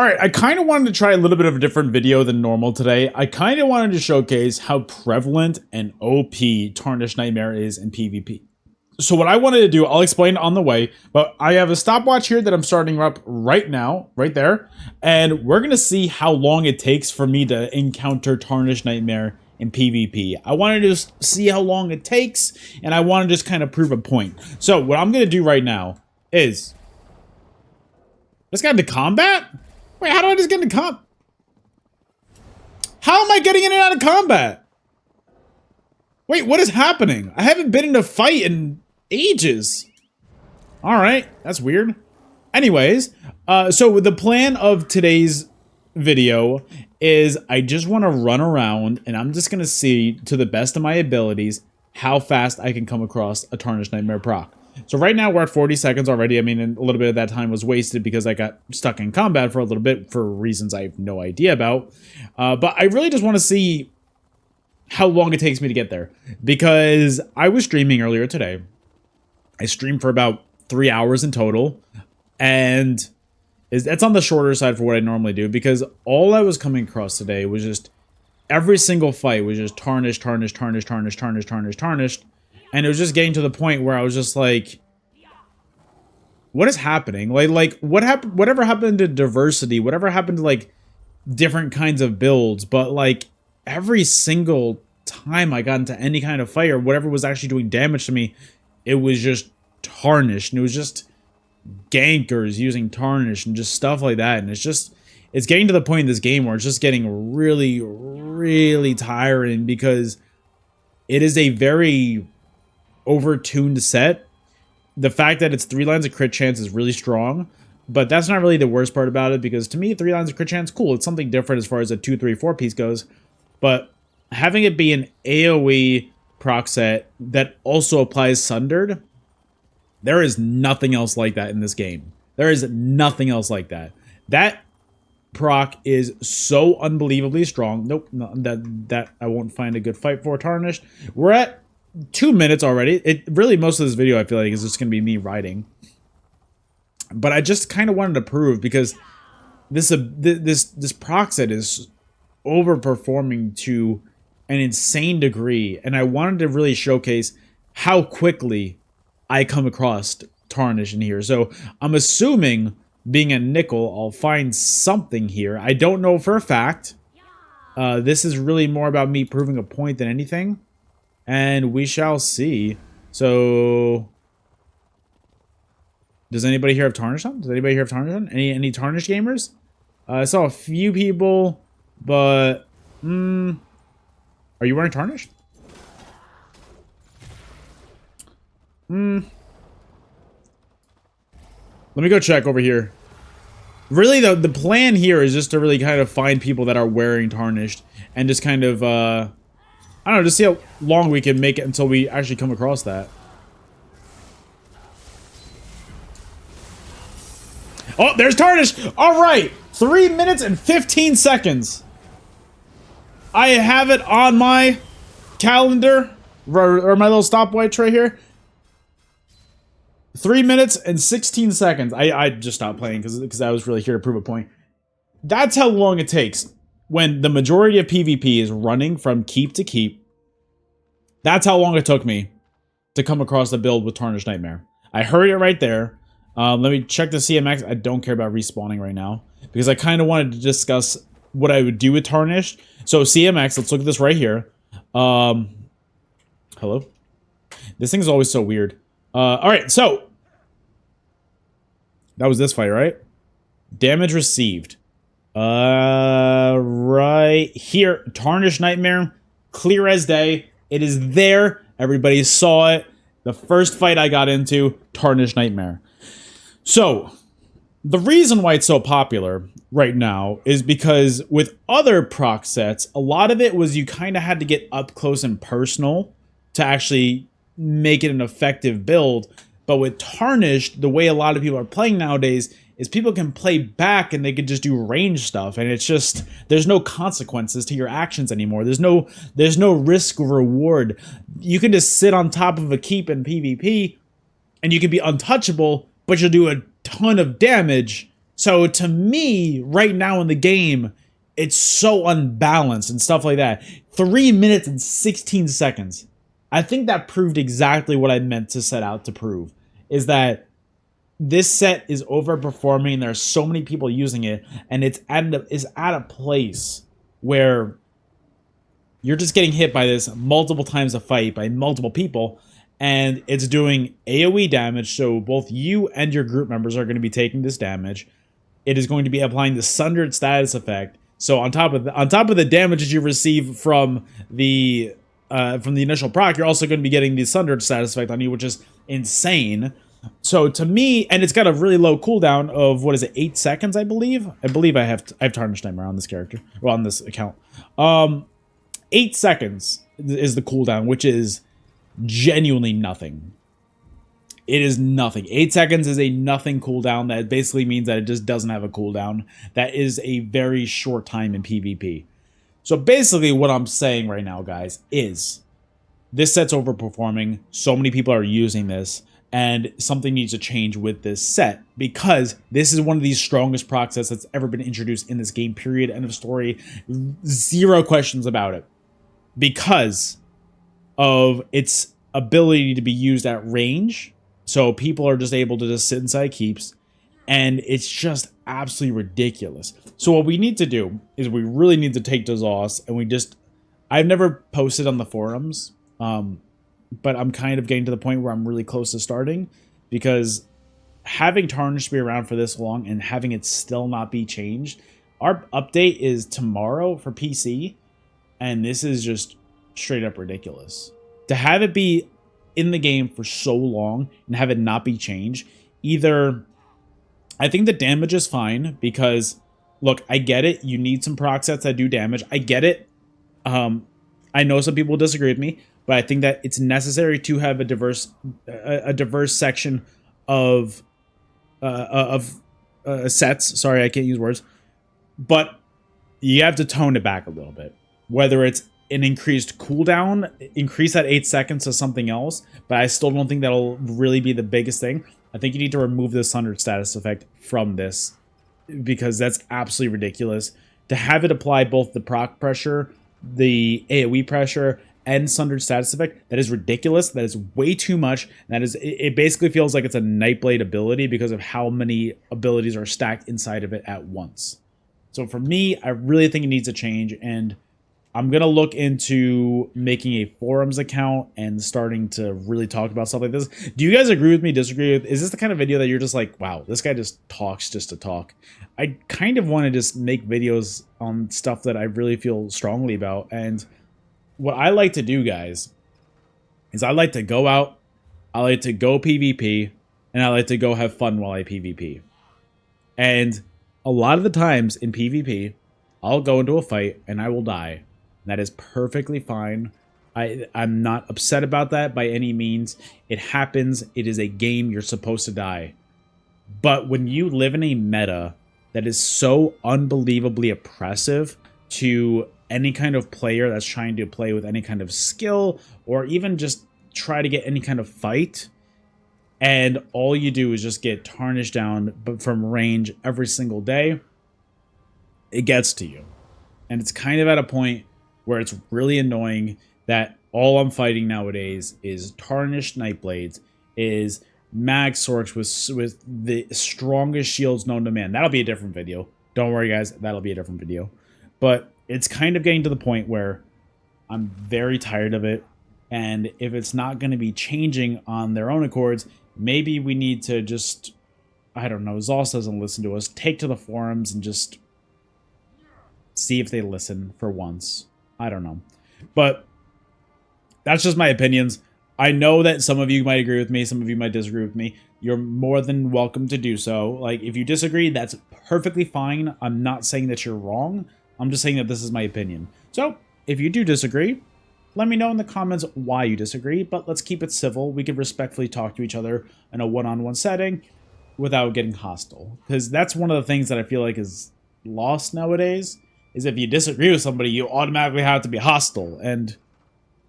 Alright, I kind of wanted to try a little bit of a different video than normal today. I kind of wanted to showcase how prevalent and OP Tarnished Nightmare is in PvP. So what I wanted to do, I'll explain on the way, but I have a stopwatch here that I'm starting up right now, right there, and we're going to see how long it takes for me to encounter Tarnished Nightmare in PvP. I wanted to just see how long it takes, and I want to just kind of prove a point. So what I'm going to do right now is... Let's get into combat? Wait, how do I just get into combat? How am I getting in and out of combat? Wait, what is happening? I haven't been in a fight in ages. Alright, that's weird. Anyways, so the plan of today's video is I just want to run around and I'm just going to see, to the best of my abilities, how fast I can come across a Tarnished Nightmare proc. So right now we're at 40 seconds already. I mean, a little bit of that time was wasted because I got stuck in combat for a little bit for reasons I have no idea about. But I really just want to see how long it takes me to get there. Because I was streaming earlier today. I streamed for about 3 hours in total. And that's on the shorter side for what I normally do. Because all I was coming across today was just... Every single fight was just tarnished, tarnished, tarnished, tarnished, tarnished, tarnished, tarnished. And it was just getting to the point where I was just like, what is happening? Like what happened? Whatever happened to diversity? Whatever happened to like different kinds of builds? But like every single time I got into any kind of fight or whatever was actually doing damage to me, it was just tarnished. And it was just gankers using tarnish and just stuff like that. And it's getting to the point in this game where it's just getting really, really tiring because it is a very overtuned set. The fact that it's 3 lines of crit chance is really strong, but that's not really the worst part about it because to me 3 lines of crit chance, cool, it's something different as far as a 2, 3, 4 piece goes, but having it be an AoE proc set that also applies Sundered, there is nothing else like that in this game. There is nothing else like that. That proc is so unbelievably strong. Nope, no, that I won't find a good fight for. Tarnished. We're at 2 minutes already. It really, most of this video I feel like is just gonna be me riding, but I just kind of wanted to prove because this proc set is overperforming to an insane degree, and I wanted to really showcase how quickly I come across Tarnish in here. So I'm assuming, being a nickel, I'll find something here. I don't know for a fact. This is really more about me proving a point than anything. And we shall see. So, does anybody here have Tarnished on? Does anybody here have Tarnished on? Any Tarnished gamers? I saw a few people, but are you wearing Tarnished? Let me go check over here. Really, the plan here is just to really kind of find people that are wearing Tarnished and just kind of I don't know, just see how long we can make it until we actually come across that. Oh, there's Tarnished! Alright! 3 minutes and 15 seconds. I have it on my calendar, or my little stopwatch right here. 3 minutes and 16 seconds. I just stopped playing because I was really here to prove a point. That's how long it takes. When the majority of PvP is running from keep to keep, that's how long it took me to come across the build with Tarnished Nightmare. I heard it right there. Let me check the CMX. I don't care about respawning right now because I kind of wanted to discuss what I would do with Tarnished. So CMX, let's look at this right here. Hello? This thing is always so weird. Alright, so that was this fight, right? Damage received. Right here, Tarnished Nightmare, clear as day. It is there. Everybody saw it. The first fight I got into, Tarnished Nightmare. So, the reason why it's so popular right now is because with other proc sets, a lot of it was you kind of had to get up close and personal to actually make it an effective build. But with Tarnished, the way a lot of people are playing nowadays is people can play back and they can just do range stuff, and it's just, there's no consequences to your actions anymore. There's no risk or reward. You can just sit on top of a keep in PvP and you can be untouchable, but you'll do a ton of damage So to me, right now in the game, it's so unbalanced and stuff like that. 3 minutes and 16 seconds. I think that proved exactly what I meant to set out to prove. Is that this set is overperforming. There are so many people using it, and it's at a place where you're just getting hit by this multiple times a fight by multiple people, and it's doing AoE damage, so both you and your group members are going to be taking this damage. It is going to be applying the Sundered status effect. So on top of the damages you receive from the initial proc, you're also going to be getting the Sundered status effect on you, which is insane. So to me, and it's got a really low cooldown of, what is it, 8 seconds, I believe? I have Tarnished Nightmare on this character, well, on this account. 8 seconds is the cooldown, which is genuinely nothing. It is nothing. 8 seconds is a nothing cooldown. That basically means that it just doesn't have a cooldown. That is a very short time in PvP. So basically what I'm saying right now, guys, is this set's overperforming. So many people are using this, and something needs to change with this set, because this is one of the strongest proc sets that's ever been introduced in this game, period. End of story. Zero questions about it. Because of its ability to be used at range. So people are just able to just sit inside keeps, and it's just absolutely ridiculous. So what we need to do is we really need to take Dazos, and I've never posted on the forums, but I'm kind of getting to the point where I'm really close to starting, because having Tarnished be around for this long and having it still not be changed, our update is tomorrow for PC, and this is just straight up ridiculous. To have it be in the game for so long and have it not be changed, either, I think the damage is fine, because look, I get it, you need some proc sets that do damage, I get it. I know some people disagree with me, but I think that it's necessary to have a diverse section of sets. Sorry, I can't use words, but you have to tone it back a little bit. Whether it's an increased cooldown, increase that 8 seconds to something else, but I still don't think that'll really be the biggest thing. I think you need to remove the Sundered status effect from this, because that's absolutely ridiculous. To have it apply both the proc pressure, the AoE pressure, and Sundered status effect, that is ridiculous. That is way too much. That is, it basically feels like it's a Nightblade ability because of how many abilities are stacked inside of it at once. So for me, I really think it needs a change, and I'm going to look into making a forums account and starting to really talk about stuff like this. Do you guys agree with me, disagree with? Is this the kind of video that you're just like, wow, this guy just talks just to talk? I kind of want to just make videos on stuff that I really feel strongly about. And what I like to do, guys, is I like to go out, I like to go PvP, and I like to go have fun while I PvP. And a lot of the times in PvP, I'll go into a fight and I will die. That is perfectly fine. I'm not upset about that by any means. It happens. It is a game. You're supposed to die. But when you live in a meta that is so unbelievably oppressive to any kind of player that's trying to play with any kind of skill, or even just try to get any kind of fight, and all you do is just get tarnished down from range every single day, it gets to you. And it's kind of at a point where it's really annoying that all I'm fighting nowadays is Tarnished Nightblades, is Mag Sorks with the strongest shields known to man. That'll be a different video. Don't worry, guys. That'll be a different video. But it's kind of getting to the point where I'm very tired of it. And if it's not going to be changing on their own accords, maybe we need to just, I don't know, Zos doesn't listen to us, take to the forums and just see if they listen for once. I don't know. But that's just my opinions. I know that some of you might agree with me, some of you might disagree with me. You're more than welcome to do so. Like, if you disagree, that's perfectly fine. I'm not saying that you're wrong. I'm just saying that this is my opinion. So, if you do disagree, let me know in the comments why you disagree, but let's keep it civil. We can respectfully talk to each other in a one-on-one setting without getting hostile. Because that's one of the things that I feel like is lost nowadays, is if you disagree with somebody, you automatically have to be hostile, and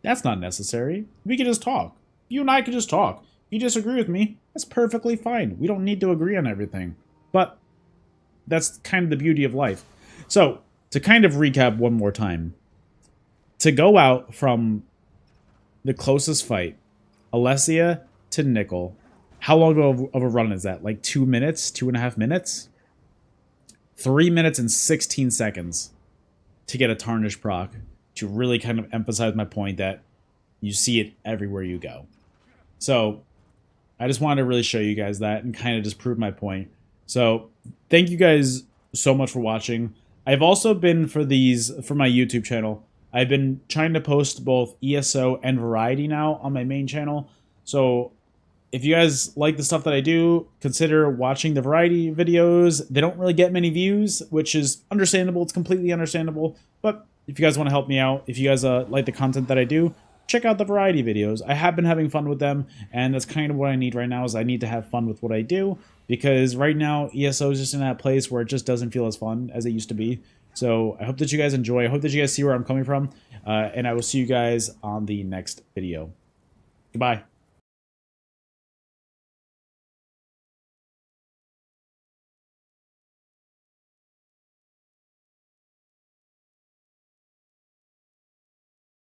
that's not necessary. We can just talk. You and I can just talk. If you disagree with me, that's perfectly fine. We don't need to agree on everything. But that's kind of the beauty of life. So, to kind of recap one more time, to go out from the closest fight, Alessia to Nickel, how long of a run is that? Like 2 minutes, 2.5 minutes? 3 minutes and 16 seconds to get a Tarnish proc, to really kind of emphasize my point that you see it everywhere you go. So, I just wanted to really show you guys that and kind of just prove my point. So, thank you guys so much for watching. I've also been, for my YouTube channel, I've been trying to post both ESO and variety now on my main channel. So, if you guys like the stuff that I do, consider watching the variety videos. They don't really get many views, which is understandable. It's completely understandable. But if you guys want to help me out, if you guys like the content that I do, check out the variety videos. I have been having fun with them, and that's kind of what I need right now, is I need to have fun with what I do, because right now ESO is just in that place where it just doesn't feel as fun as it used to be. So I hope that you guys enjoy. I hope that you guys see where I'm coming from, and I will see you guys on the next video. Goodbye.